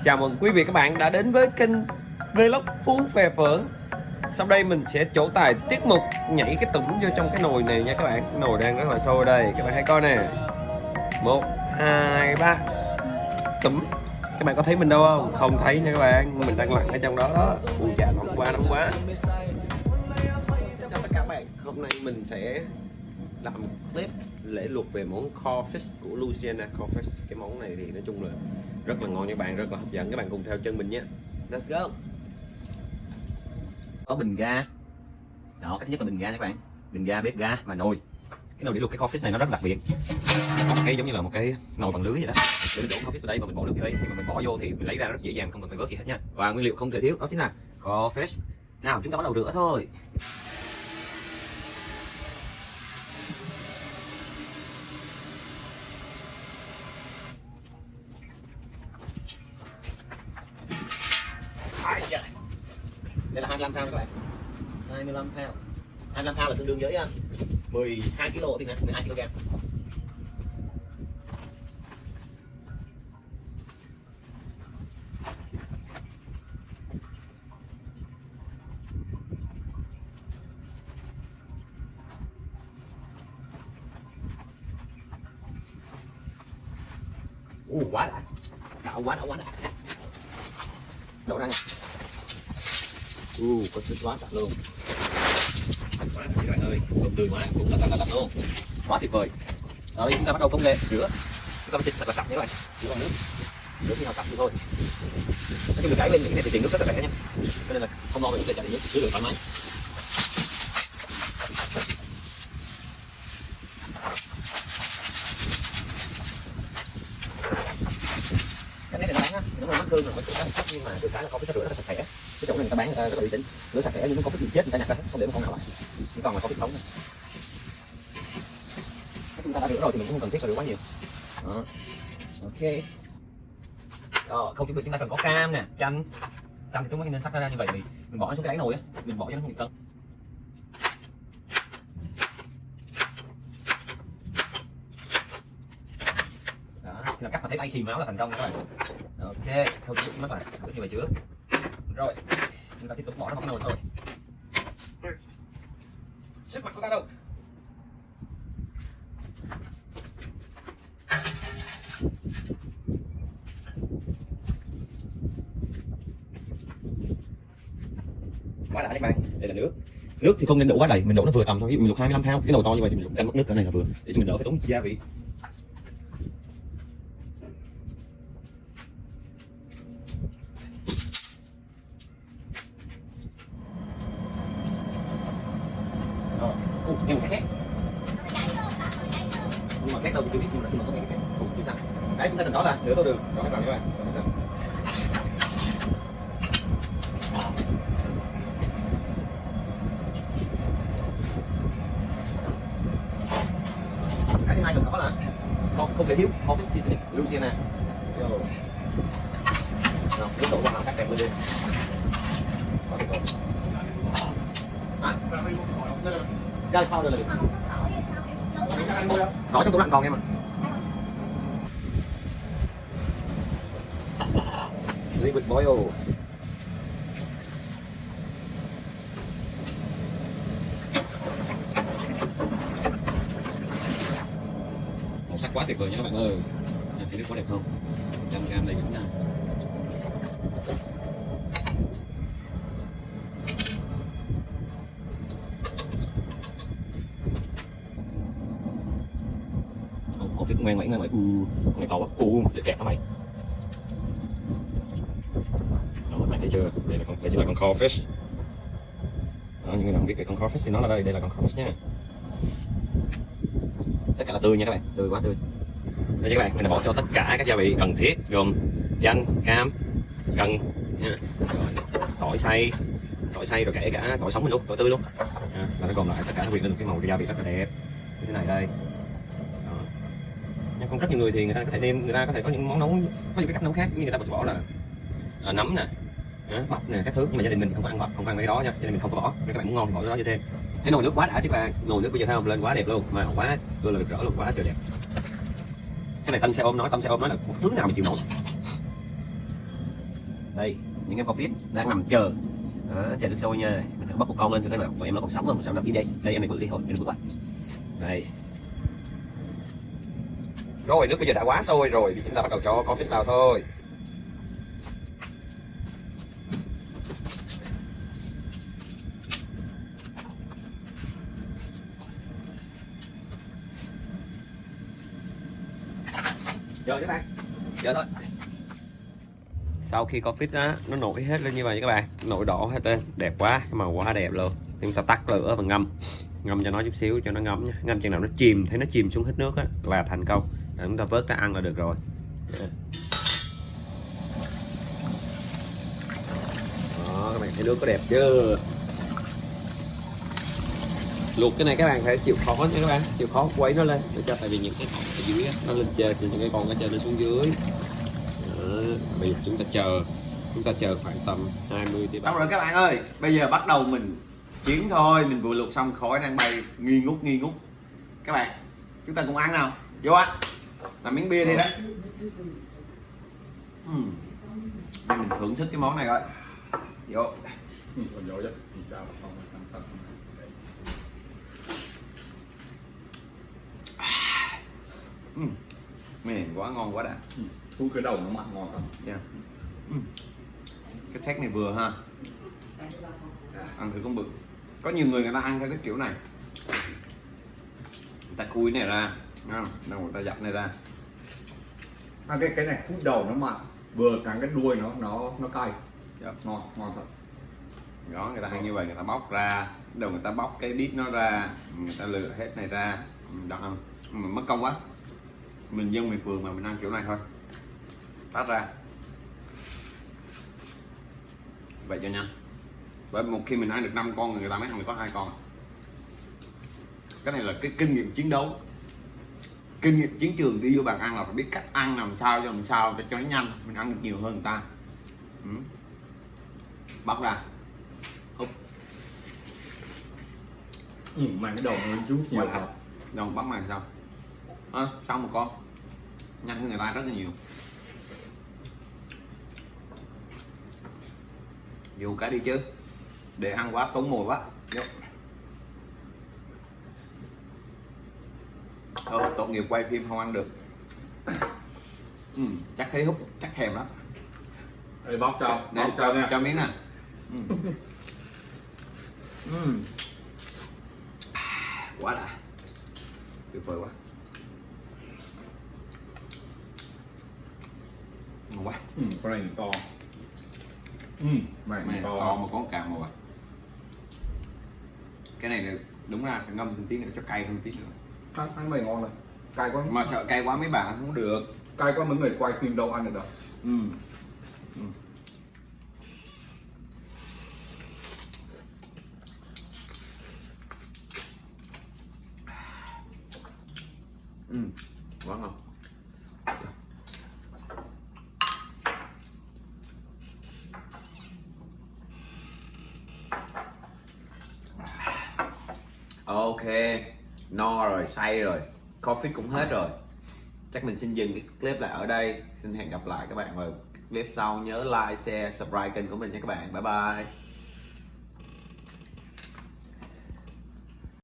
Chào mừng quý vị các bạn đã đến với kênh Vlog Phú Phè Phỡn. Sau đây mình sẽ trổ tài tiết mục nhảy cái tủng vô trong cái nồi này nha các bạn. Cái nồi đang rất là sôi đây, các bạn hãy coi nè. 1, 2, 3 tủng. Các bạn có thấy mình đâu không? Không thấy nha các bạn, mình đang lặn ở trong đó đó. Ui chà, nóng quá. Chào tất cả các bạn, hôm nay mình sẽ làm clip lễ luộc về món kho fish của Louisiana kho fish. Cái món này thì nói chung là rất là ngon nha các bạn, rất là hấp dẫn. Các bạn cùng theo chân mình nhé. Let's go. Có bình ga đó, cái thứ nhất là bình ga nha các bạn, bình ga, bếp ga và nồi. Cái nồi để luộc cái kho fish này nó rất đặc biệt, có cái giống như là một cái nồi bằng lưới vậy đó, để mình đổ kho fish vào đây và mình bỏ nước vào đây. Khi mà mình bỏ vô thì mình lấy ra rất dễ dàng, không cần phải vớt gì hết nha. Và nguyên liệu không thể thiếu đó chính là kho fish. Nào chúng ta bắt đầu rửa thôi. Đây là 25 pound các bạn, 25 pound. 25 pound là tương đương với 12 kg Việt Nam, 12 kg. Quá đã, quá đã. Đổ ra nha. Có chút quá sạch luôn. Quá các bạn ơi, thơm tươi quá, cũng là luôn. Quá tuyệt vời. Rồi chúng ta bắt đầu công nghệ rửa. Chúng ta phải thật là sạch nha các bạn. Rửa bằng nước. Rửa khi nào sạch thì thôi. Nói chung mình đẩy lên những cái này thì tiền nước rất là rẻ nha. Cho nên là không lo về vấn đề trả tiền nước, sử dụng thoải mái. Cái này là bán á, nó mắc thương rồi, nhưng mà được cái là có cái rửa rất là sạch sẽ. Cái chỗ này người ta bán rất là uy tín, rửa sạch sẽ nhưng có cái gì chết người ta nhặt ra hết, không để một con nào lại, chỉ còn là có cái sống thôi. Chúng ta đã rửa rồi thì mình cũng không cần thiết phải rửa quá nhiều. Đó. Ok. Đó, không chuẩn bị chúng ta cần có cam nè, chanh thì chúng ta nên sắc ra như vậy thì mình bỏ nó xuống cái đáy nồi á, mình bỏ cho nó không bị cân. Đó, thì là cắt mà thấy tay xì máu là thành công các bạn. Ok, không chuẩn bị mất lại, cứ như vậy trước. Rồi, chúng ta tiếp tục bỏ nó vào cái nồi thôi. Sức mặt của ta đâu? Quá đã các bạn, đây là nước. Nước thì không nên đổ quá đầy, mình đổ nó vừa tầm thôi. Ví dụ mình luộc 25 pound, cái nồi to như vậy thì mình luộc canh mất nước cỡ này là vừa, để cho mình đỡ phải tốn gia vị. Nghe một cái khác. Nhưng mà khác đâu thì chưa biết, nhưng mà có nghe cái khác. Chứ sao? Đấy, chúng ta cần đó là nửa tô đường. Rồi các bạn các bạn. Cái thứ hai cần đó là không thể thiếu coffee seasoning Louisiana. Rồi, nước đổ vào các kèm lên đi. Garlic powder là được. Bỏ trong tủ lạnh còn em ạ. Liquid boil. Màu sắc quá tuyệt vời nha các bạn ơi. Nhìn thấy nước có đẹp không? Chanh cam đây cũng nha. Có phía ngoan mày, con này to quá, để kẹt nó mày. Đó, các bạn thấy chưa? Đây chính là con kho fish. Đó, những người nào không biết về con kho fish thì nó là đây là con kho fish nha. Tất cả là tươi nha các bạn, tươi quá tươi. Đây các bạn, mình đã bỏ cho tất cả các gia vị cần thiết gồm chanh, cam, gừng nha. Rồi, tỏi xay rồi kể cả tỏi sống mình luôn, tỏi tươi luôn. Và nó gồm lại tất cả nó quyện lên một cái màu gia vị rất là đẹp như thế này đây. Nhưng còn rất nhiều người thì người ta có thể nêm, người ta có thể có những món nấu, có những cái cách nấu khác, như người ta sẽ bỏ là nấm nè, bắp nè các thứ, nhưng mà gia đình mình không có ăn bắp, không có ăn mấy đó nha, cho nên mình không có bỏ. Nếu các bạn muốn ngon thì bỏ cái đó cho thêm. Cái nồi nước quá đã chứ bạn, nồi nước bây giờ thấy không, lên quá đẹp luôn, mà quá tôi là được rỡ luôn, quá trời đẹp. Cái này tâm xe ôm nói là thứ nào mà chịu nổi. Đây những em coffee đang nằm chờ. Đó, chờ nước sôi nha. Mình thử bóc một con lên thử cái nào. Còn em nó còn sống không? Sao nằm im đây? Đây em này bự đi thôi, em bự quá. Đây. Rồi nước bây giờ đã quá sôi rồi, thì chúng ta bắt đầu cho coffee vào thôi. Chờ các bạn, chờ thôi. Sau khi coffee á nó nổi hết lên như vậy các bạn, nổi đỏ hết lên, đẹp quá, cái màu quá đẹp luôn. Chúng ta tắt lửa và ngâm cho nó chút xíu cho nó ngấm nhé. Ngâm chừng nào nó chìm, thấy nó chìm xuống hết nước á là thành công. Để chúng ta vớt ra ăn là được rồi. Đó, các bạn thấy nước có đẹp chưa? Luộc cái này các bạn phải chịu khó nha các bạn, chịu khó quấy nó lên để cho, tại vì những cái con ở dưới nó lên trên, những cái con ở trên nó xuống dưới. Bây giờ chúng ta chờ khoảng tầm 20 tiếng. Xong rồi các bạn ơi, bây giờ bắt đầu mình chiến thôi. Mình vừa luộc xong khói đang bay nghi ngút. Các bạn, chúng ta cùng ăn nào. Vô ăn. Làm miếng bia đi đó. Mình thưởng thức cái món này coi. Vô. Mềm quá, ngon quá đã. Cái đầu nó mặn ngon thật. Yeah. Cái thét này vừa ha. Ăn thử con bự. Có nhiều người ta ăn theo cái kiểu này. Người ta khui này ra, đâu người ta dập này ra. Cái này khúc đầu nó mặn, vừa cắn cái đuôi nó cay. Yep. Ngon thật. Đó, người ta ăn như vậy, người ta bóc ra, đầu người ta bóc cái đít nó ra, người ta lựa hết này ra. Đó, mà mất công quá. Mình dân miền phường mà mình ăn kiểu này thôi. Tắt ra. Vậy cho nhanh. Bởi một khi mình ăn được 5 con người ta mới ăn được có 2 con. Cái này là cái kinh nghiệm chiến đấu, kinh nghiệm chiến trường. Đi vô bàn ăn là phải biết cách ăn làm sao cho nó nhanh, mình ăn được nhiều hơn người ta. Bóc ra, húp. Mà cái đầu nó chút nhiều thật. Đầu bóc này sao? Xong một con, nhanh hơn người ta rất là nhiều. Dù cái đi chứ, để ăn quá tốn mùi quá. Tội nghiệp quay phim không ăn được. Chắc thấy hút, chắc thèm lắm. Đây bóc cho, cho miếng nè. Quá đã, tuyệt vời quá. Ngon quá. Con này to. Mày to mà có càm mà. Cái này đúng ra phải ngâm thêm tí nữa cho cay hơn tí nữa. Ăn mày ngon rồi. Cay quá. Mà sợ cay quá mấy bạn không được. Cay quá mấy người quay phim đâu ăn được đâu. Quá ngon. Ok, no rồi, say rồi, coffee cũng hết rồi. Chắc mình xin dừng cái clip lại ở đây. Xin hẹn gặp lại các bạn vào clip sau. Nhớ like, share, subscribe kênh của mình nha các bạn. Bye bye.